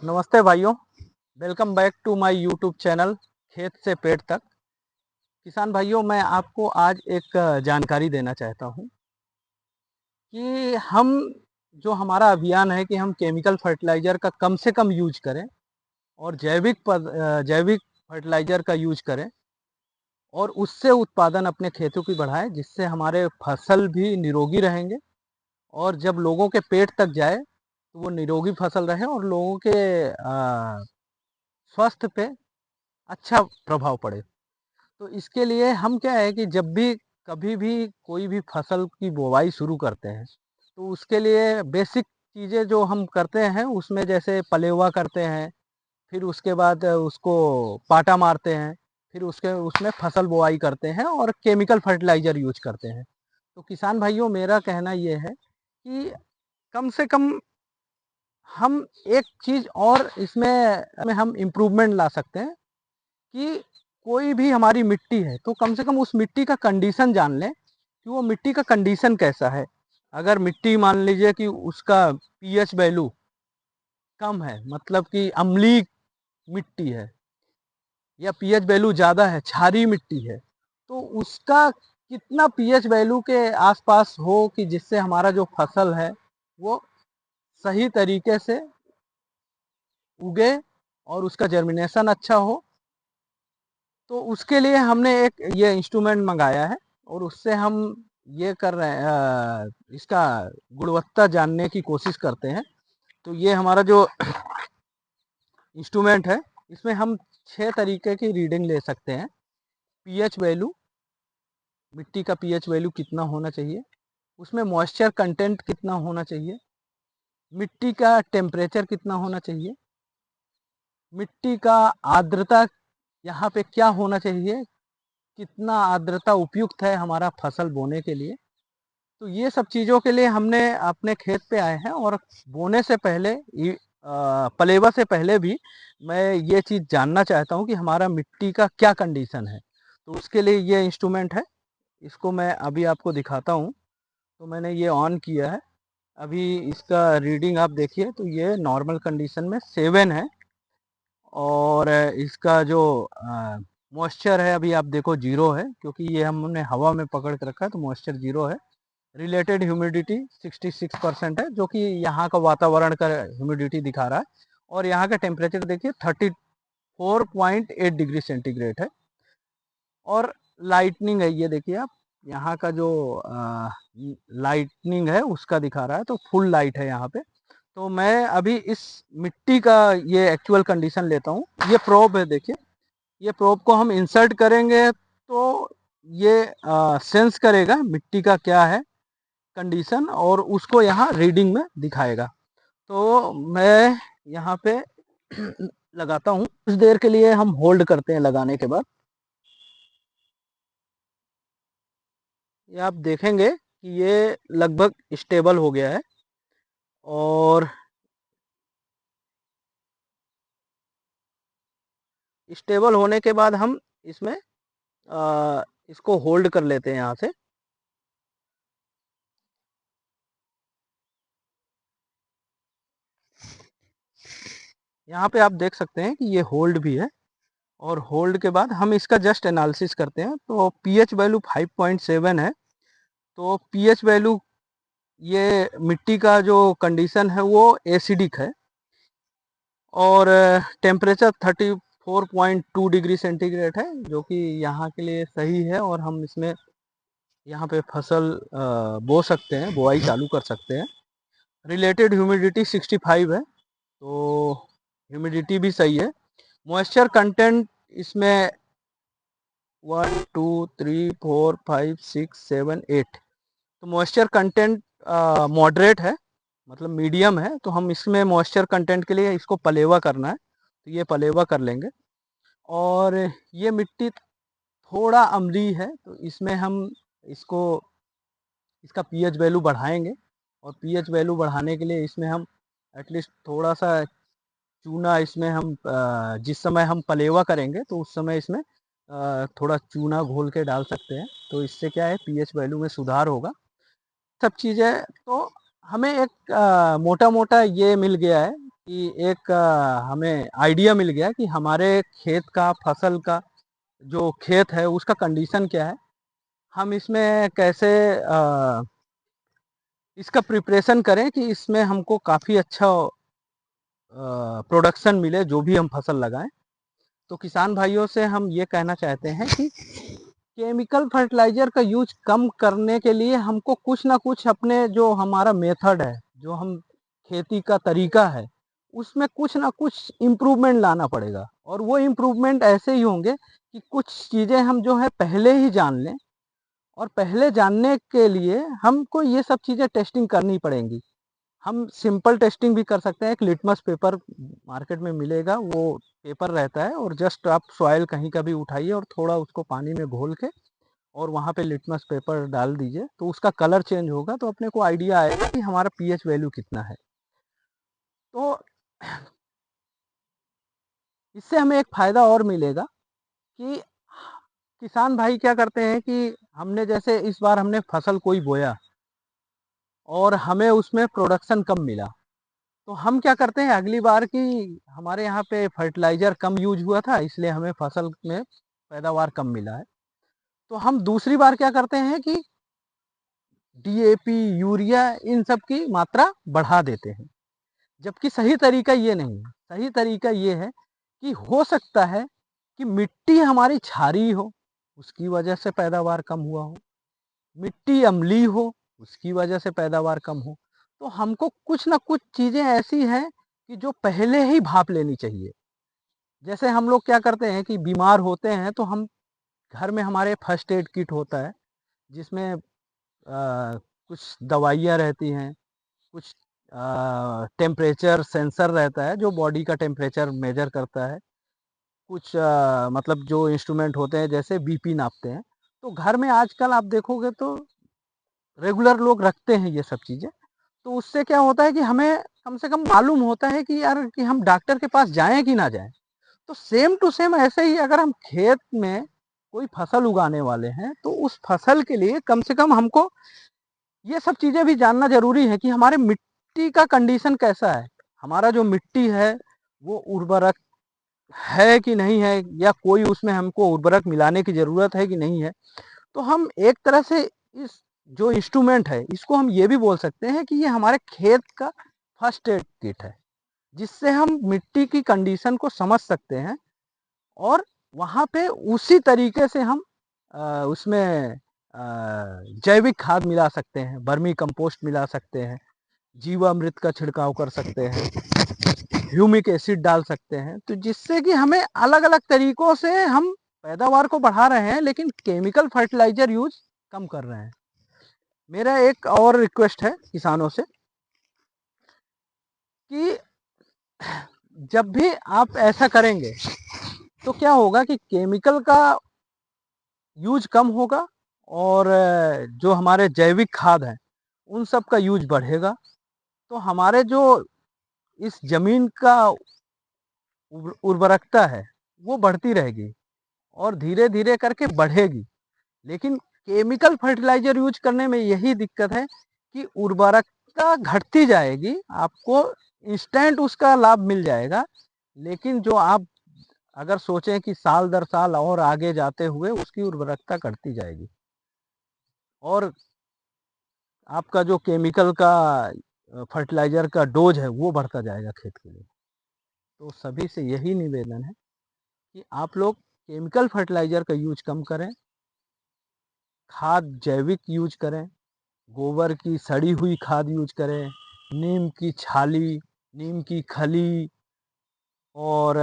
नमस्ते भाइयों, welcome back to my YouTube channel खेत से पेट तक। किसान भाइयों, मैं आपको आज एक जानकारी देना चाहता हूं कि हमारा अभियान है कि हम केमिकल फर्टिलाइज़र का कम से कम यूज करें और जैविक फर्टिलाइज़र का यूज करें और उससे उत्पादन अपने खेतों की बढ़ाएं, जिससे हमारे फसल भी निरोगी रहेंगे और जब लोगों के पेट तक जाए तो वो निरोगी फसल रहे और लोगों के स्वास्थ्य पे अच्छा प्रभाव पड़े। तो इसके लिए हम क्या है कि जब भी कभी भी कोई भी फसल की बुवाई शुरू करते हैं तो उसके लिए बेसिक चीज़ें जो हम करते हैं उसमें जैसे पलेवा करते हैं, फिर उसके बाद उसको पाटा मारते हैं, फिर उसके उसमें फसल बुवाई करते हैं और केमिकल फर्टिलाइज़र यूज करते हैं। तो किसान भाइयों, मेरा कहना ये है कि कम से कम हम एक चीज़ और इसमें हम इम्प्रूवमेंट ला सकते हैं कि कोई भी हमारी मिट्टी है तो कम से कम उस मिट्टी का कंडीशन जान लें कि वो मिट्टी का कंडीशन कैसा है। अगर मिट्टी मान लीजिए कि उसका पीएच वैल्यू कम है, मतलब कि अम्लीय मिट्टी है, या पीएच वैल्यू ज़्यादा है, क्षारीय मिट्टी है, तो उसका कितना पीएच वैल्यू के आसपास हो कि जिससे हमारा जो फसल है वो सही तरीके से उगे और उसका जर्मिनेशन अच्छा हो। तो उसके लिए हमने एक ये इंस्ट्रूमेंट मंगाया है और उससे हम ये कर रहे हैं, इसका गुणवत्ता जानने की कोशिश करते हैं। तो ये हमारा जो इंस्ट्रूमेंट है, इसमें हम 6 तरीके की रीडिंग ले सकते हैं। पीएच वैल्यू, मिट्टी का पीएच वैल्यू कितना होना चाहिए, उसमें मॉइस्चर कंटेंट कितना होना चाहिए, मिट्टी का टेम्परेचर कितना होना चाहिए, मिट्टी का आर्द्रता यहाँ पे क्या होना चाहिए, कितना आर्द्रता उपयुक्त है हमारा फसल बोने के लिए। तो ये सब चीज़ों के लिए हमने अपने खेत पे आए हैं और बोने से पहले पलेवा से पहले भी मैं ये चीज़ जानना चाहता हूँ कि हमारा मिट्टी का क्या कंडीशन है। तो उसके लिए ये इंस्ट्रूमेंट है, इसको मैं अभी आपको दिखाता हूँ। तो मैंने ये ऑन किया है, अभी इसका रीडिंग आप देखिए तो ये नॉर्मल कंडीशन में 7 है और इसका जो मॉइस्चर है अभी आप देखो 0 है, क्योंकि ये हमने हवा में पकड़ के रखा है तो मॉइस्चर 0 है। रिलेटेड ह्यूमिडिटी 66% है, जो कि यहाँ का वातावरण का ह्यूमिडिटी दिखा रहा है। और यहाँ का टेम्परेचर देखिए 34.8 डिग्री सेंटीग्रेड है। और लाइटनिंग है, ये देखिए आप, यहाँ का जो लाइटनिंग है उसका दिखा रहा है, तो फुल लाइट है यहाँ पे। तो मैं अभी इस मिट्टी का ये एक्चुअल कंडीशन लेता हूँ। ये प्रोब है, देखिए ये प्रोब को हम इंसर्ट करेंगे तो ये सेंस करेगा मिट्टी का क्या है कंडीशन और उसको यहाँ रीडिंग में दिखाएगा। तो मैं यहाँ पे लगाता हूँ, कुछ देर के लिए हम होल्ड करते हैं। लगाने के बाद ये आप देखेंगे कि ये लगभग स्टेबल हो गया है और स्टेबल होने के बाद हम इसमें इसको होल्ड कर लेते हैं यहाँ से। यहाँ पे आप देख सकते हैं कि ये होल्ड भी है और होल्ड के बाद हम इसका जस्ट एनालिसिस करते हैं। तो पीएच वैल्यू 5.7 है। तो पीएच वैल्यू, ये मिट्टी का जो कंडीशन है वो एसिडिक है और टेम्परेचर 34.2 डिग्री सेंटीग्रेड है, जो कि यहाँ के लिए सही है और हम इसमें यहाँ पे फसल बो सकते हैं, बुआई चालू कर सकते हैं। रिलेटेड ह्यूमिडिटी 65 है, तो ह्यूमिडिटी भी सही है। मॉइस्चर कंटेंट इसमें 1 2 3 4 5 6 7 8, तो मॉइस्चर कंटेंट मॉडरेट है, मतलब मीडियम है। तो हम इसमें मॉइस्चर कंटेंट के लिए इसको पलेवा करना है, तो ये पलेवा कर लेंगे। और ये मिट्टी थोड़ा अम्लीय है, तो इसमें हम इसको इसका पीएच वैल्यू बढ़ाएंगे और पीएच वैल्यू बढ़ाने के लिए इसमें हम एटलीस्ट थोड़ा सा चूना, इसमें हम जिस समय हम पलेवा करेंगे तो उस समय इसमें थोड़ा चूना घोल के डाल सकते हैं। तो इससे क्या है, पीएच वैल्यू में सुधार होगा। सब चीज़ें तो हमें एक मोटा मोटा ये मिल गया है कि एक हमें आइडिया मिल गया कि हमारे खेत का फसल का जो खेत है उसका कंडीशन क्या है, हम इसमें कैसे इसका प्रिपरेशन करें कि इसमें हमको काफ़ी अच्छा प्रोडक्शन मिले जो भी हम फसल लगाएं। तो किसान भाइयों से हम ये कहना चाहते हैं कि केमिकल फर्टिलाइज़र का यूज कम करने के लिए हमको कुछ ना कुछ अपने जो हमारा मेथड है, जो हम खेती का तरीका है, उसमें कुछ ना कुछ इम्प्रूवमेंट लाना पड़ेगा। और वो इम्प्रूवमेंट ऐसे ही होंगे कि कुछ चीज़ें हम जो है पहले ही जान लें, और पहले जानने के लिए हमको ये सब चीज़ें टेस्टिंग करनी पड़ेंगी। हम सिंपल टेस्टिंग भी कर सकते हैं। एक लिटमस पेपर मार्केट में मिलेगा, वो पेपर रहता है, और जस्ट आप सॉइल कहीं का भी उठाइए और थोड़ा उसको पानी में घोल के और वहाँ पे लिटमस पेपर डाल दीजिए, तो उसका कलर चेंज होगा, तो अपने को आइडिया आएगा कि हमारा पीएच वैल्यू कितना है। तो इससे हमें एक फ़ायदा और मिलेगा कि किसान भाई क्या करते हैं कि हमने जैसे इस बार हमने फसल कोई बोया और हमें उसमें प्रोडक्शन कम मिला, तो हम क्या करते हैं अगली बार की, हमारे यहाँ पे फर्टिलाइज़र कम यूज हुआ था इसलिए हमें फसल में पैदावार कम मिला है, तो हम दूसरी बार क्या करते हैं कि डीएपी, यूरिया, इन सब की मात्रा बढ़ा देते हैं। जबकि सही तरीका ये नहीं है। सही तरीका ये है कि हो सकता है कि मिट्टी हमारी क्षारीय हो, उसकी वजह से पैदावार कम हुआ हो, मिट्टी अम्लीय हो, उसकी वजह से पैदावार कम हो। तो हमको कुछ ना कुछ चीज़ें ऐसी हैं कि जो पहले ही भाप लेनी चाहिए। जैसे हम लोग क्या करते हैं कि बीमार होते हैं तो हम घर में हमारे फर्स्ट एड किट होता है, जिसमें कुछ दवाइयाँ रहती हैं, कुछ टेम्परेचर सेंसर रहता है जो बॉडी का टेम्परेचर मेजर करता है, कुछ मतलब जो इंस्ट्रूमेंट होते हैं जैसे बीपी नापते हैं। तो घर में आजकल आप देखोगे तो रेगुलर लोग रखते हैं ये सब चीज़ें। तो उससे क्या होता है कि हमें कम से कम मालूम होता है कि यार कि हम डॉक्टर के पास जाएँ कि ना जाएँ। तो सेम टू सेम ऐसे ही अगर हम खेत में कोई फसल उगाने वाले हैं, तो उस फसल के लिए कम से कम हमको ये सब चीज़ें भी जानना ज़रूरी है कि हमारे मिट्टी का कंडीशन कैसा है। हमारा जो मिट्टी है वो उर्वरक है कि नहीं है, या कोई उसमें हमको उर्वरक मिलाने की ज़रूरत है कि नहीं है। तो हम एक तरह से इस जो इंस्ट्रूमेंट है इसको हम ये भी बोल सकते हैं कि ये हमारे खेत का फर्स्ट एड किट है, जिससे हम मिट्टी की कंडीशन को समझ सकते हैं, और वहाँ पे उसी तरीके से हम उसमें जैविक खाद मिला सकते हैं, वर्मी कंपोस्ट मिला सकते हैं, जीवामृत का छिड़काव कर सकते हैं, ह्यूमिक एसिड डाल सकते हैं, तो जिससे कि हमें अलग-अलग तरीकों से हम पैदावार को बढ़ा रहे हैं, लेकिन केमिकल फर्टिलाइज़र यूज़ कम कर रहे हैं। मेरा एक और रिक्वेस्ट है किसानों से कि जब भी आप ऐसा करेंगे, तो क्या होगा कि केमिकल का यूज कम होगा, और जो हमारे जैविक खाद हैं, उन सब का यूज बढ़ेगा। तो हमारे जो इस ज़मीन का उर्वरकता है, वो बढ़ती रहेगी और धीरे-धीरे करके बढ़ेगी। लेकिन केमिकल फर्टिलाइज़र यूज करने में यही दिक्कत है कि उर्वरकता घटती जाएगी, आपको इंस्टेंट उसका लाभ मिल जाएगा, लेकिन जो आप अगर सोचें कि साल दर साल और आगे जाते हुए उसकी उर्वरकता घटती जाएगी, और आपका जो केमिकल का फर्टिलाइज़र का डोज़ है वो बढ़ता जाएगा खेत के लिए। तो सभी से यही निवेदन है कि आप लोग केमिकल फर्टिलाइज़र का यूज़ कम करें, खाद जैविक यूज़ करें, गोबर की सड़ी हुई खाद यूज़ करें, नीम की छाली, नीम की खली, और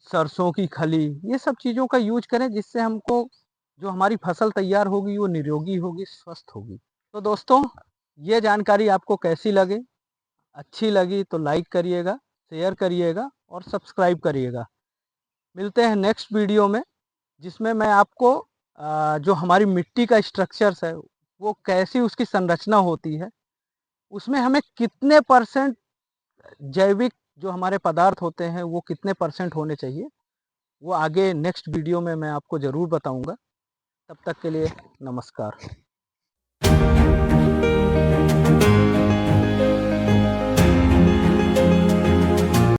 सरसों की खली, ये सब चीज़ों का यूज़ करें, जिससे हमको जो हमारी फसल तैयार होगी वो निरोगी होगी, स्वस्थ होगी। तो दोस्तों, ये जानकारी आपको कैसी लगी? अच्छी लगी तो लाइक करिएगा, शेयर करिएगा और सब्सक्राइब करिएगा। मिलते हैं नेक्स्ट वीडियो में, जिसमें मैं आपको जो हमारी मिट्टी का स्ट्रक्चर्स है, वो कैसी उसकी संरचना होती है, उसमें हमें कितने परसेंट जैविक जो हमारे पदार्थ होते हैं वो कितने परसेंट होने चाहिए, वो आगे नेक्स्ट वीडियो में मैं आपको ज़रूर बताऊंगा। तब तक के लिए नमस्कार।